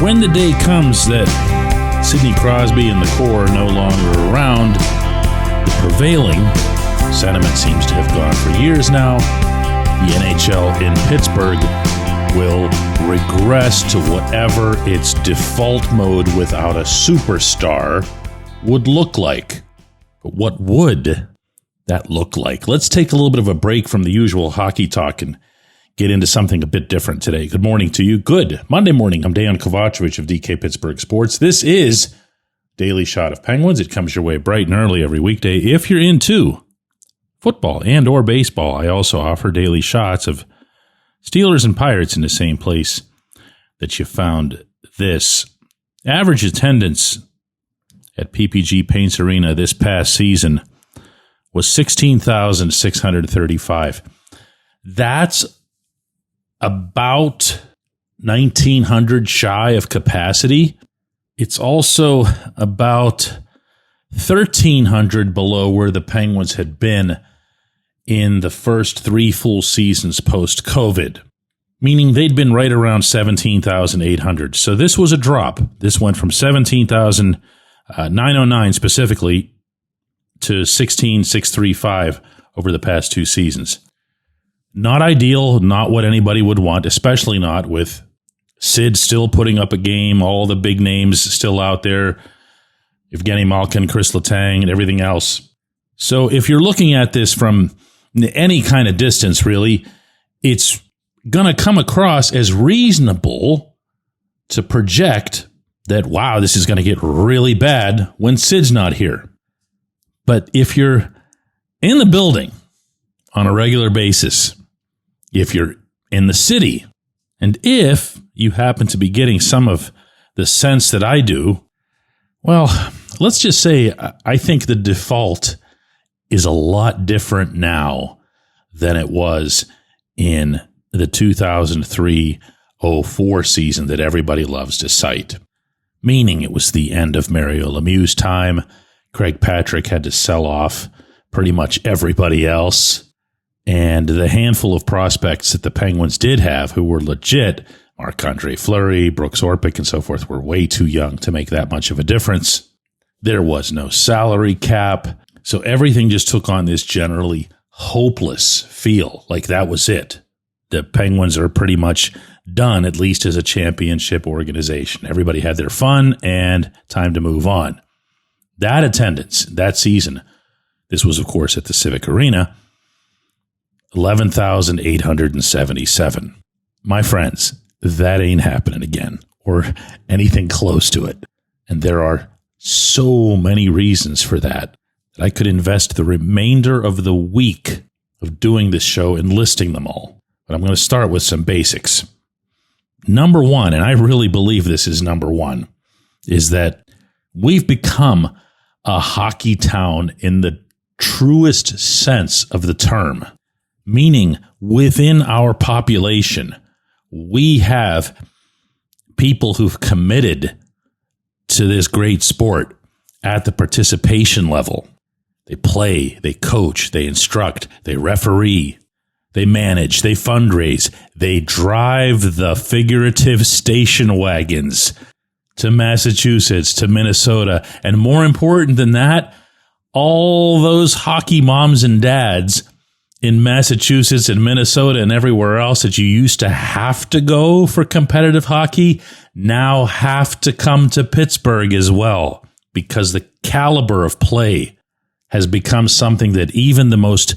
when the day comes that Sidney Crosby and the core are no longer around, the prevailing sentiment seems to have gone for years now. The NHL in Pittsburgh will regress to whatever its default mode without a superstar would look like. But what would that look like? Let's take a little bit of a break from the usual hockey talk and get into something a bit different today. Good morning to you. Good Monday morning. I'm Dejan Kovacevic of DK Pittsburgh Sports. This is Daily Shot of Penguins. It comes your way bright and early every weekday. If you're into football and or baseball, I also offer daily shots of Steelers and Pirates in the same place that you found this. Average attendance at PPG Paints Arena this past season was 16,635. That's about 1,900 shy of capacity. It's also about 1,300 below where the Penguins had been in the first 3 full seasons post-COVID, meaning they'd been right around 17,800. So this was a drop. This went from 17,909 specifically to 16,635 over the past 2 seasons. Not ideal, not what anybody would want, especially not with Sid still putting up a game, all the big names still out there, Evgeny Malkin, Chris Letang, and everything else. So if you're looking at this from any kind of distance, really, it's going to come across as reasonable to project that, wow, this is going to get really bad when Sid's not here. But if you're in the building on a regular basis, if you're in the city, and if you happen to be getting some of the sense that I do, well, let's just say I think the default is a lot different now than it was in the 2003-04 season that everybody loves to cite. Meaning it was the end of Mario Lemieux's time. Craig Patrick had to sell off pretty much everybody else. And the handful of prospects that the Penguins did have who were legit, Marc-Andre Fleury, Brooks Orpik, and so forth, were way too young to make that much of a difference. There was no salary cap. So everything just took on this generally hopeless feel, like that was it. The Penguins are pretty much done, at least as a championship organization. Everybody had their fun and time to move on. That attendance, that season, this was, of course, at the Civic Arena, 11,877. My friends, that ain't happening again, or anything close to it. And there are so many reasons for that I could invest the remainder of the week of doing this show and listing them all. But I'm going to start with some basics. Number one, and I really believe this is number one, is that we've become a hockey town in the truest sense of the term, meaning within our population, we have people who've committed to this great sport at the participation level. They play, they coach, they instruct, they referee, they manage, they fundraise, they drive the figurative station wagons to Massachusetts, to Minnesota, and more important than that, all those hockey moms and dads in Massachusetts and Minnesota and everywhere else that you used to have to go for competitive hockey now have to come to Pittsburgh as well, because the caliber of play has become something that even the most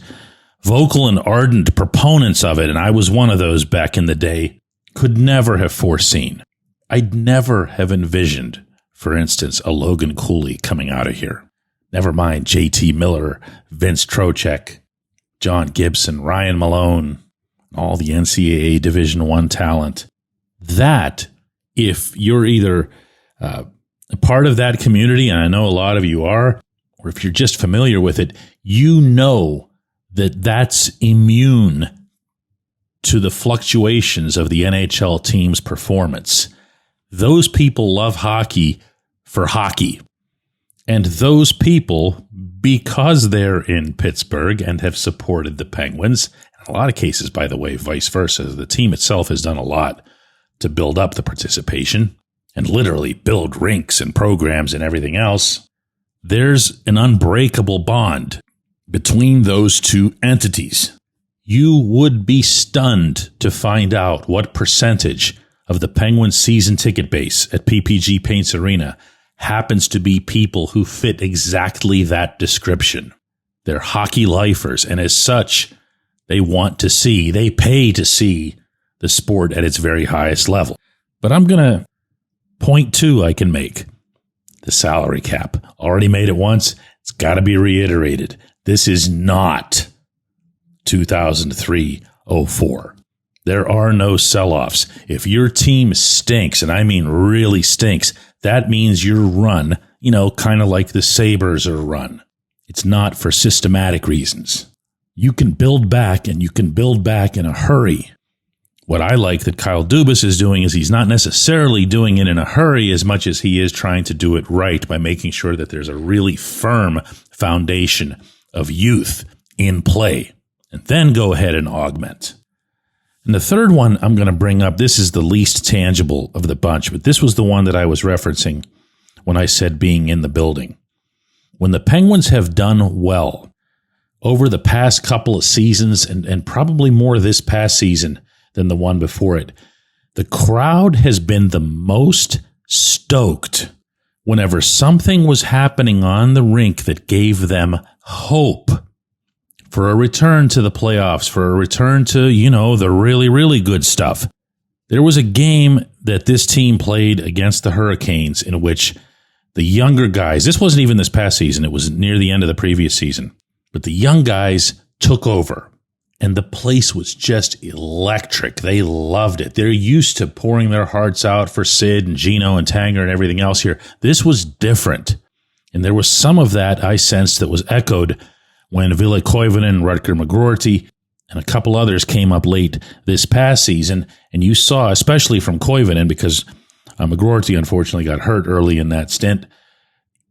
vocal and ardent proponents of it, and I was one of those back in the day, could never have foreseen. I'd never have envisioned, for instance, a Logan Cooley coming out of here. Never mind JT Miller, Vince Trocheck, John Gibson, Ryan Malone, all the NCAA Division I talent. That, if you're either a part of that community, and I know a lot of you are, or if you're just familiar with it, you know that that's immune to the fluctuations of the NHL team's performance. Those people love hockey for hockey. And those people, because they're in Pittsburgh and have supported the Penguins, in a lot of cases, by the way, vice versa, the team itself has done a lot to build up the participation. and literally build rinks and programs and everything else, there's an unbreakable bond between those two entities. You would be stunned to find out what percentage of the Penguins season ticket base at PPG Paints Arena happens to be people who fit exactly that description. They're hockey lifers, and as such, they pay to see the sport at its very highest level. But I'm going to point two I can make. The salary cap. Already made it once. It's got to be reiterated. This is not 2003-04. There are no sell-offs. If your team stinks, and I mean really stinks, that means you're run, kind of like the Sabres are run. It's not for systematic reasons. You can build back, and you can build back in a hurry. What I like that Kyle Dubas is doing is he's not necessarily doing it in a hurry as much as he is trying to do it right by making sure that there's a really firm foundation of youth in play, and then go ahead and augment. And the third one I'm going to bring up, this is the least tangible of the bunch, but this was the one that I was referencing when I said being in the building. When the Penguins have done well over the past couple of seasons, and probably more this past season than the one before it, the crowd has been the most stoked whenever something was happening on the rink that gave them hope for a return to the playoffs, for a return to, the really, really good stuff. There was a game that this team played against the Hurricanes in which the younger guys, this wasn't even this past season, it was near the end of the previous season, but the young guys took over, and the place was just electric. They loved it. They're used to pouring their hearts out for Sid and Gino and Tanger and everything else here. This was different, and there was some of that I sensed that was echoed when Ville Koivunen, Rutger McGroarty, and a couple others came up late this past season. And you saw, especially from Koivunen, because McGroarty unfortunately got hurt early in that stint,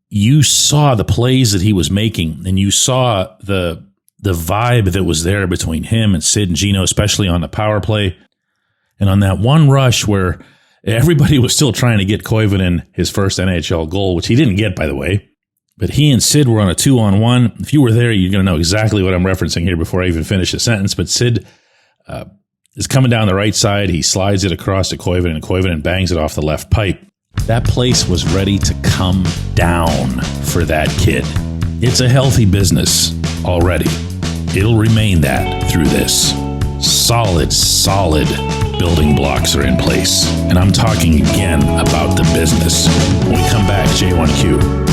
you saw the plays that he was making, and you saw the vibe that was there between him and Sid and Gino, especially on the power play. And on that one rush where everybody was still trying to get Koivunen his first NHL goal, which he didn't get, by the way. But he and Sid were on a 2-on-1. If you were there, you're going to know exactly what I'm referencing here before I even finish the sentence. But Sid is coming down the right side. He slides it across to Koivunen, and Koivunen bangs it off the left pipe. That place was ready to come down for that kid. It's a healthy business already. It'll remain that through this. Solid building blocks are in place. And I'm talking again about the business. When we come back, J1Q.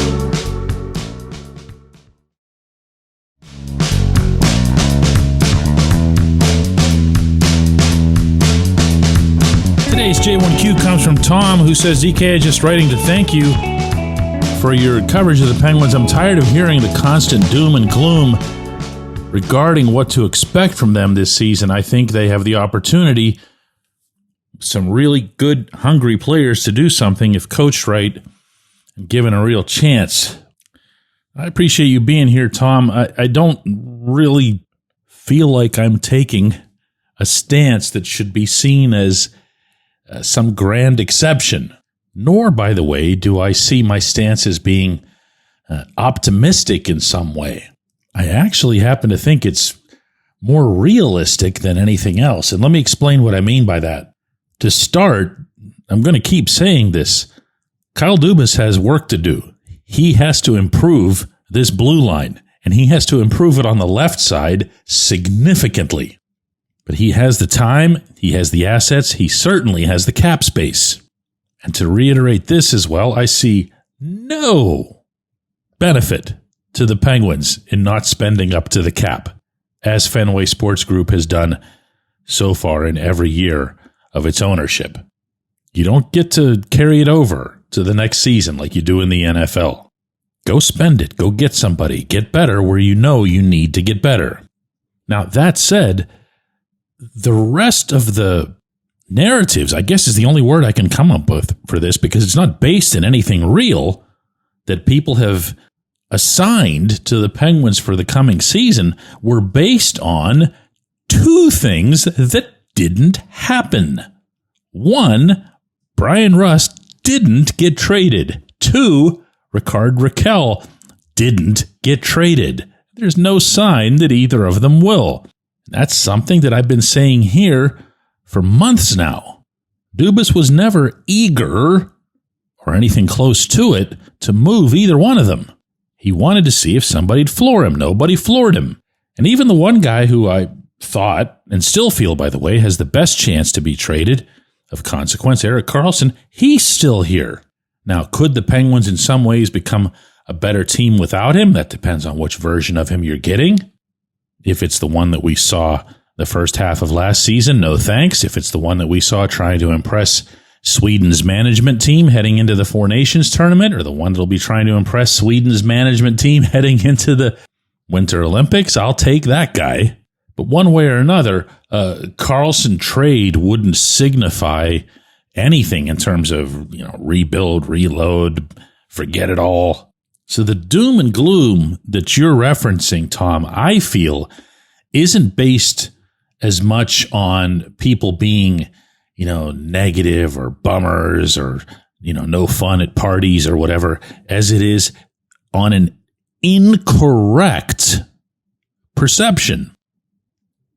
Today's J1Q comes from Tom, who says, DK, just writing to thank you for your coverage of the Penguins. I'm tired of hearing the constant doom and gloom regarding what to expect from them this season. I think they have the opportunity, some really good, hungry players, to do something if coached right and given a real chance. I appreciate you being here, Tom. I don't really feel like I'm taking a stance that should be seen as some grand exception, nor, by the way, do I see my stance as being optimistic in some way. I actually happen to think it's more realistic than anything else, and let me explain what I mean by that. To start, I'm going to keep saying this. Kyle Dubas has work to do. He has to improve this blue line, and he has to improve it on the left side significantly. But he has the time, he has the assets, he certainly has the cap space. And to reiterate this as well, I see no benefit to the Penguins in not spending up to the cap, as Fenway Sports Group has done so far in every year of its ownership. You don't get to carry it over to the next season like you do in the NFL. Go spend it. Go get somebody. Get better where you know you need to get better. Now, that said, the rest of the narratives, I guess, is the only word I can come up with for this, because it's not based in anything real that people have assigned to the Penguins for the coming season, were based on two things that didn't happen. One, Brian Rust didn't get traded. 2, Rickard Rakell didn't get traded. There's no sign that either of them will. That's something that I've been saying here for months now. Dubas was never eager, or anything close to it, to move either one of them. He wanted to see if somebody'd floor him. Nobody floored him. And even the one guy who I thought, and still feel, by the way, has the best chance to be traded, of consequence, Erik Karlsson, he's still here. Now, could the Penguins in some ways become a better team without him? That depends on which version of him you're getting. If it's the one that we saw the first half of last season, no thanks. If it's the one that we saw trying to impress Sweden's management team heading into the Four Nations tournament, or the one that'll be trying to impress Sweden's management team heading into the Winter Olympics, I'll take that guy. But one way or another, Karlsson trade wouldn't signify anything in terms of, rebuild, reload, forget it all. So the doom and gloom that you're referencing, Tom, I feel isn't based as much on people being, negative or bummers or, no fun at parties or whatever, as it is on an incorrect perception.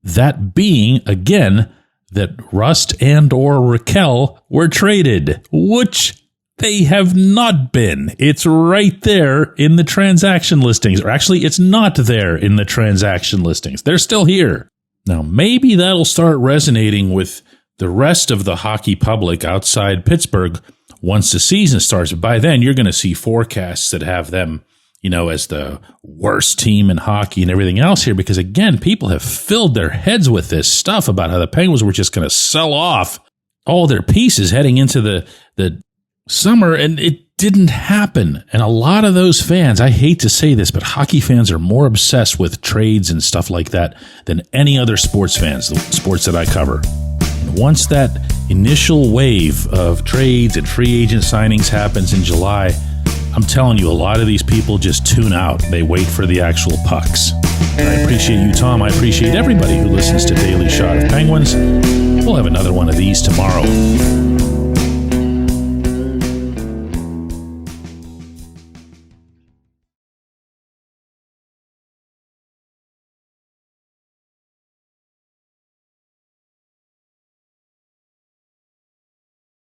That being, again, that Rust and or Rakell were traded, which they have not been. It's right there in the transaction listings. Or actually, it's not there in the transaction listings. They're still here. Now, maybe that'll start resonating with the rest of the hockey public outside Pittsburgh once the season starts. But by then, you're going to see forecasts that have them, as the worst team in hockey and everything else here. Because, again, people have filled their heads with this stuff about how the Penguins were just going to sell off all their pieces heading into the summer, and it didn't happen. And a lot of those fans, I hate to say this, but hockey fans are more obsessed with trades and stuff like that than any other sports fans, the sports that I cover. And once that initial wave of trades and free agent signings happens in July, I'm telling you, a lot of these people just tune out. They wait for the actual pucks. And I appreciate you, Tom. I appreciate everybody who listens to Daily Shot of Penguins. We'll have another one of these tomorrow.